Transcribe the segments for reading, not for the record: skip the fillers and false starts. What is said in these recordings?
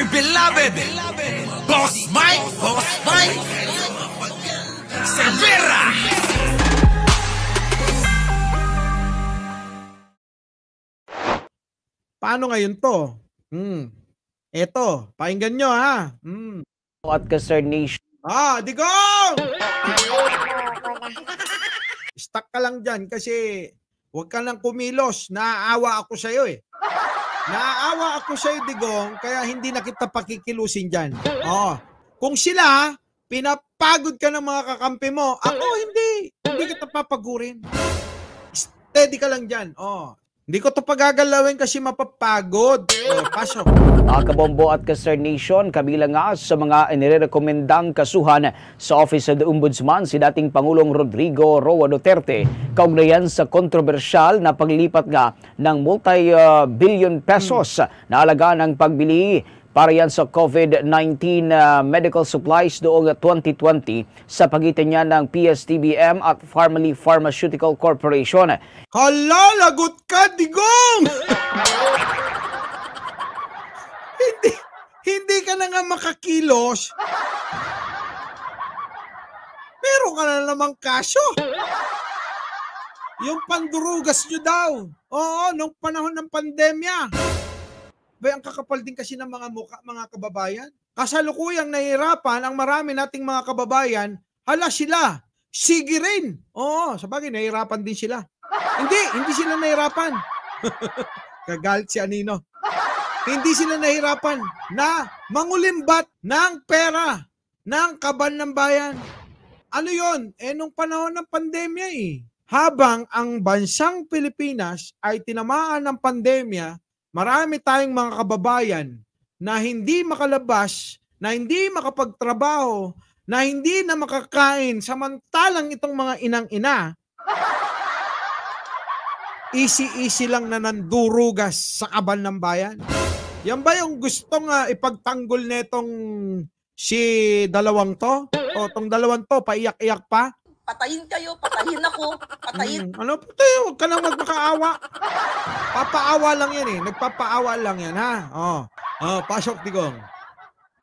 my beloved Boss Mike Cervera. Paano ngayon to? Eto, pakinggan nyo ha. At Kasar Nation. Digong! Stuck ka lang dyan kasi huwag ka nang kumilos. Naaawa ako sa'yo eh. Naaawa ako sa'yo, Digong, kaya hindi na kita pakikilusin dyan. Kung sila, pinapagod ka ng mga kakampi mo, ako hindi kita papagurin. Steady ka lang dyan. Hindi ko to pagagalawin kasi mapapagod. Pasok. Kabombo at Kasar Nation, kabilang nga sa mga inirekomendang kasuhan sa Office of the Ombudsman si dating Pangulong Rodrigo Roa Duterte kaugnayan sa kontrobersyal na paglipat nga ng multi-billion pesos na halaga ng pagbili para yan sa COVID-19 medical supplies noong 2020 sa pagitan niya ng PSTBM at Pharmaly Pharmaceutical Corporation. Hala, lagot ka, Digong! hindi ka na nga makakilos. Meron ka na namang kaso. Yung pandurugas nyo daw. Oo, nung panahon ng pandemya. Ang kakapal din kasi ng mga kababayan. Kasalukuyang nahihirapan ang marami nating mga kababayan. Hala sila, sige rin. Oo, sabagay nahihirapan din sila. Hindi sila nahihirapan. Kagalit si Anino. Hindi sila nahihirapan na mangulimbat ng pera ng kaban ng bayan. Ano yon? Nung panahon ng pandemya Habang ang bansang Pilipinas ay tinamaan ng pandemya, marami tayong mga kababayan na hindi makalabas, na hindi makapagtrabaho, na hindi na makakain, samantalang itong mga inang-ina, easy-easy lang na nandurugas sa kaban ng bayan. Yan ba yung gustong ipagtanggol netong si dalawang to? O tong dalawang to, paiyak-iyak pa? Patayin kayo, patayin ako, patayin. Ano po tayo? Huwag ka nang magmakaawa. Papaawa lang yan Nagpapaawa lang yan pasok, Digong.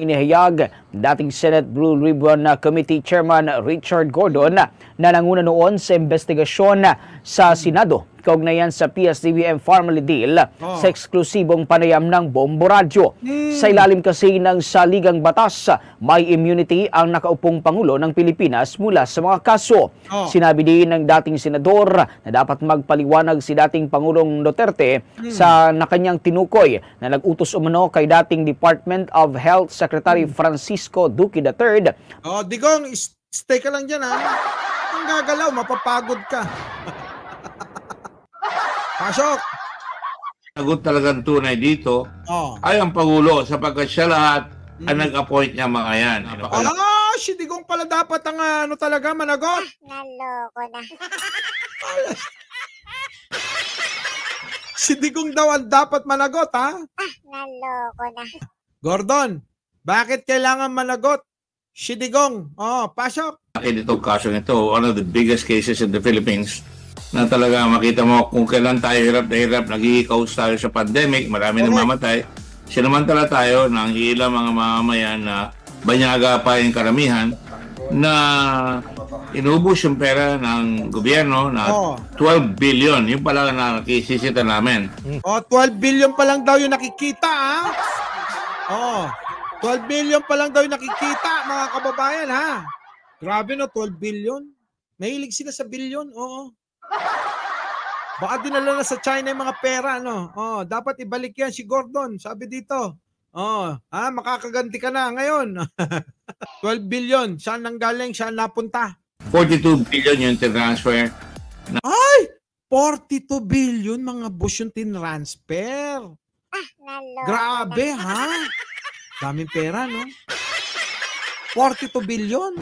Inihayag dating Senate Blue Ribbon Committee Chairman Richard Gordon na nanguna noon sa investigasyon sa Senado kaugnayan sa PSTBM Pharmaly deal sa eksklusibong panayam ng bombo radyo. Sa ilalim kasi ng saligang batas, may immunity ang nakaupong Pangulo ng Pilipinas mula sa mga kaso. Sinabi din ng dating senador na dapat magpaliwanag si dating Pangulong Duterte sa nakanyang tinukoy na nag-utos umano kay dating Department of Health Secretary Francisco Duque III. Digong, stay ka lang dyan Ang gagalaw, mapapagod ka. Pasok! Sagot talagang tunay dito ay ang Pangulo sapagkat siya lahat ang nag-appoint niya mga yan. Si Digong pala dapat ang talaga managot. Naloko na. Si Digong daw ang dapat managot, Naloko na. Gordon, bakit kailangan managot si Digong? Pasok. Itong kaso nito, one of the biggest cases in the Philippines na talaga makita mo kung kailan tayo hirap na hirap, nag-i-cause tayo sa pandemic, marami namamatay. Sinamantala tayo ng ilang mga mamamayan na banyaga pa yung karamihan na inubos yung pera ng gobyerno na 12 billion. Yung pala na nakisisita namin. 12 billion pa lang daw yung nakikita, 12 billion pa lang daw yung nakikita, mga kababayan, Grabe 12 billion. Mahilig sila sa billion, Baka dinala na sa China yung mga pera, dapat ibalik yan si Gordon, sabi dito. Makakaganti ka na ngayon. 12 billion, saan nanggaling, saan napunta? 42 billion yung transfer. Ay! 42 billion mga boss yung tinransfer. Grabe, daming pera, 42 billion.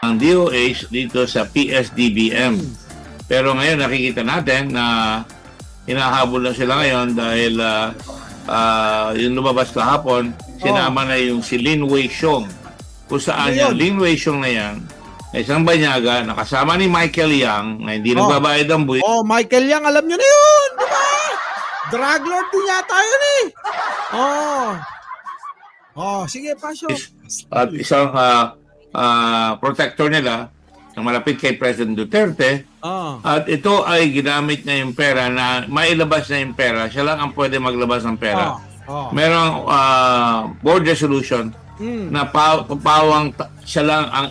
Ang DOH dito sa PSDBM. Pero ngayon nakikita natin na hinahabol na sila ngayon dahil yung lumabas kahapon, sinama na yung si Lin Wei-Xiong. Kung saan yung Lin Wei-Xiong na yan, isang banyaga, nakasama ni Michael Yang na hindi nagbabayad ng buwis. Michael Yang, alam nyo na yun, di ba? Drug lord din yata yun Oh, sige, pasok. at isang protector nila na malapit kay President Duterte. Oh. At ito ay ginamit na yung pera na mailabas na yung pera. Siya lang ang pwede maglabas ng pera. Oh. Merong board resolution na pawang siya lang ang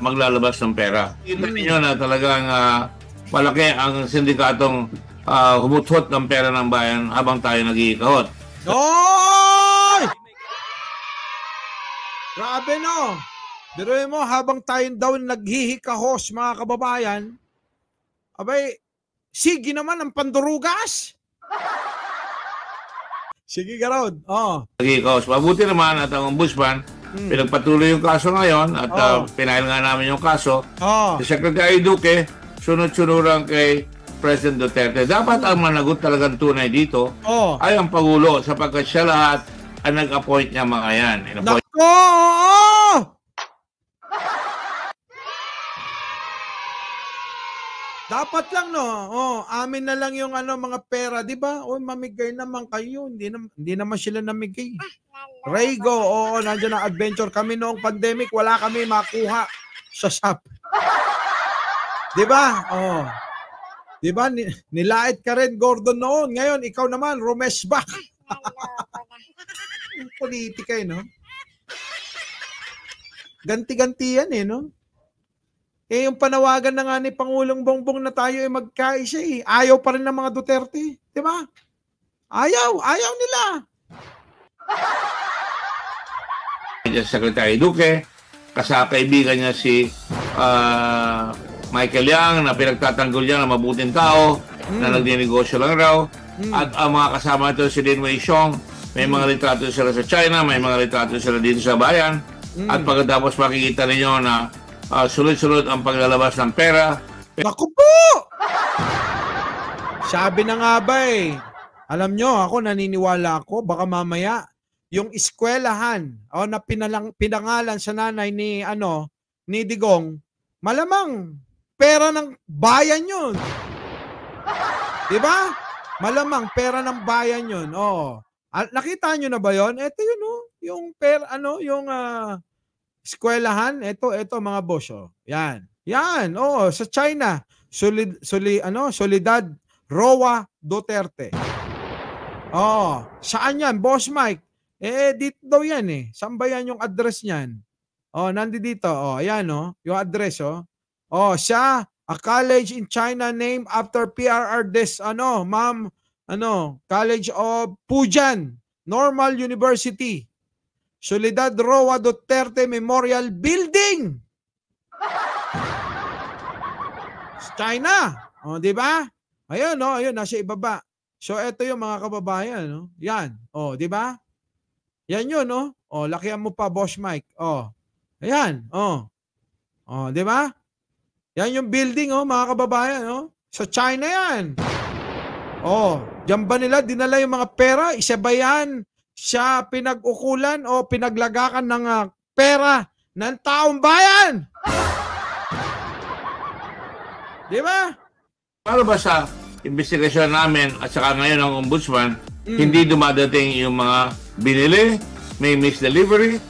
maglalabas ng pera. Kita niyo na talagang malaki ang sindikatong humuthot ng pera ng bayan habang tayo nag-iikahot. Oy! Grabe no. Diruin mo, habang tayo daw naghihikahos, mga kababayan, abay, sige naman ang pandurugas. Sige, Garod. Oh. Nag-iikahos. Mabuti naman at ang ombudsman, pinagpatuloy yung kaso ngayon at pinail nga namin yung kaso. Si Secretary Duque, sunod-sunuran kay President Duterte. Dapat ang managot talagang tunay dito ay ang Pangulo sapagkat siya lahat ang nag-appoint niya mga yan. Nako! Dapat lang no. Amin na lang yung mga pera, 'di ba? Mamigay naman kayo. Hindi naman sila namigay. Raygo, nandiyan ang adventure kami noong pandemic, wala kami makuha sa shop. 'Di ba? 'Di ba? Nilait ka rin, Gordon, noon. Ngayon ikaw naman, Romesba. Politika no? Ganti-ganti yan no? Yung panawagan na nga ni Pangulong Bongbong na tayo ay magkaisa Ayaw pa rin ng mga Duterte. Di ba? Ayaw nila. Secretary Duque, kaibigan niya si Michael Yang na pinagtatanggol niya na mabuting tao, na nagdinegosyo lang raw. At ang mga kasama ito si Lin Weixiong, may mga litrato sila sa China, may mga litrato sila dito sa bayan. At pagkatapos makikita ninyo na sunod-sunod ang paglalabas ng pera. Naku po! Sabi na nga ba alam nyo, ako naniniwala ako, baka mamaya, yung eskwelahan na pinangalan sa nanay ni Digong, malamang pera ng bayan yun. Diba? Malamang pera ng bayan yun. Nakita nyo na ba yun? Ito yun, yung pera, yung eskwelahan, ito mga boss, Yan, sa China, Solidad Roa Duterte. Saan yan, Boss Mike? Dito daw yan Saan ba yan yung address niyan? Nandito, ayan, yung address, siya, a college in China named after PRR ma'am, College of Fujian Normal University. Solidad Roa Duterte Memorial Building. China. Di ba? Ayun, ayun, nasa ibaba. So, ito yung mga kababayan, Yan. Di ba? Yan yun, lakihan mo pa, Boss Mike. Ayan, di ba? Yan yung building, mga kababayan, Sa China yan. Diyan ba nila dinala yung mga pera? Isa ba yan siya pinag-ukulan o pinaglagakan ng pera ng taong bayan? Di ba? Para ba sa investigasyon namin at saka ngayon ang ombudsman, hindi dumadating yung mga binili, may misdelivery,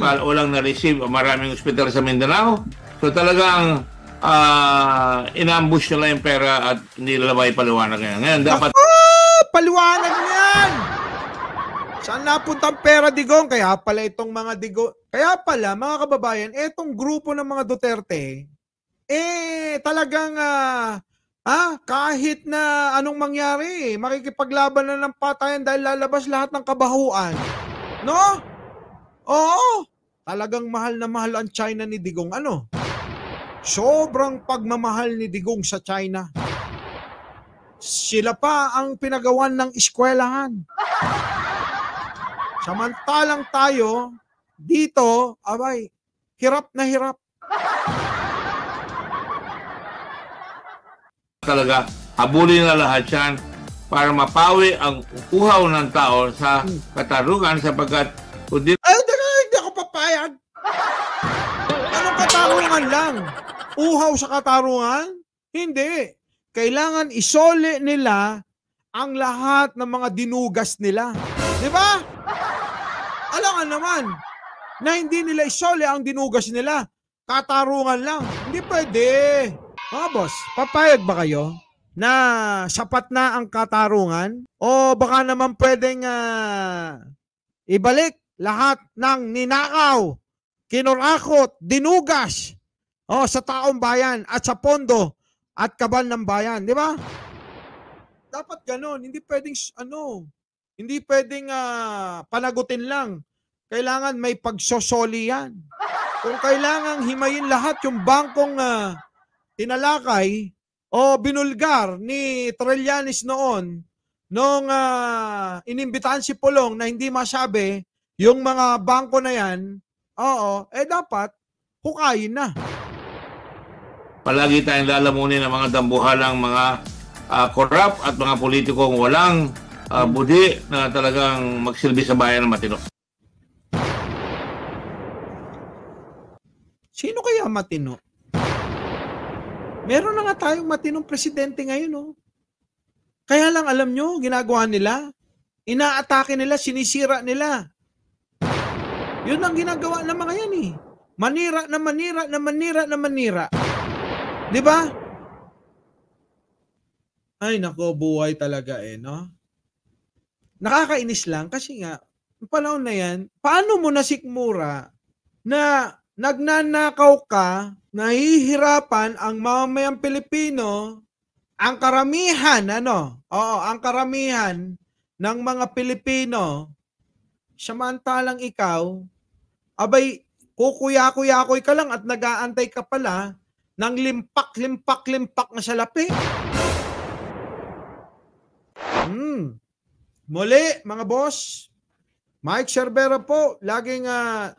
walang na-receive maraming ospital sa Mindanao. So talagang inambush nila yung pera at hindi nila may paliwanag ngayon. Ngayon dapat... Paliwanag niyan! Saan napunta ang pera, Digong? Kaya pala itong mga Digong... Kaya pala, mga kababayan, itong grupo ng mga Duterte, talagang kahit na anong mangyari, makikipaglaban na ng patayan dahil lalabas lahat ng kabahuan. No? Oo. Talagang mahal na mahal ang China ni Digong. Sobrang pagmamahal ni Digong sa China. Sila pa ang pinagawan ng eskwelahan. Samantalang tayo, dito, hirap na hirap. Talaga, habulin na lahat yan para mapawi ang uhaw ng tao sa katarungan sapagkat hindi ako papayag. Anong katarungan lang? Uhaw sa katarungan? Hindi. Kailangan isole nila ang lahat ng mga dinugas nila. Di ba? Alangan naman na hindi nila isole ang dinugas nila. Katarungan lang. Hindi pwede. Mga boss, papayag ba kayo na sapat na ang katarungan? O baka naman pwedeng ibalik lahat ng ninakaw, kinurakot, dinugas sa taong bayan at sa pondo at kaban ng bayan, di ba? Dapat ganon, hindi pwedeng hindi pwedeng panagutin lang. Kailangan may pagsosoli yan. Kung kailangang himayin lahat yung bangkong tinalakay o binulgar ni Trillanes noon nung inimbitahan si Pulong na hindi masabi yung mga bangko na yan, dapat hukayin na. Palagi tayong lalamunin ng mga dambuhalang mga corrupt at mga politikong walang budi na talagang magsilbi sa bayan ng matino. Sino kaya matino? Meron na nga tayong matinong presidente ngayon, no? Kaya lang alam nyo, ginagawa nila, inaatake nila, sinisira nila. Yun ang ginagawa ng mga yan eh. Manira na manira na manira na manira. Di ba? Ay nako, buhay talaga no? Nakakainis lang kasi nga, yung panahon na yan, paano mo nasikmura na nagnanakaw ka, nahihirapan ang mamamayang Pilipino, ang karamihan, ang karamihan ng mga Pilipino, samantalang ikaw, abay, kukuya-kuya-kuy ka lang at nag-aantay ka pala ng limpak na salapi. Muli, mga boss, Mike Cervera po, laging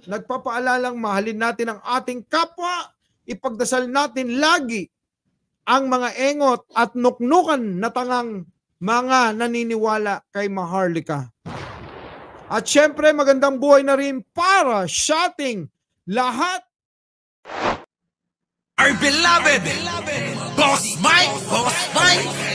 nagpapaalalang mahalin natin ang ating kapwa. Ipagdasal natin lagi ang mga engot at nuknukan na tangang mga naniniwala kay Maharlika. At syempre, magandang buhay na rin para sa ating lahat. Our beloved Boss Mike, Boss Mike.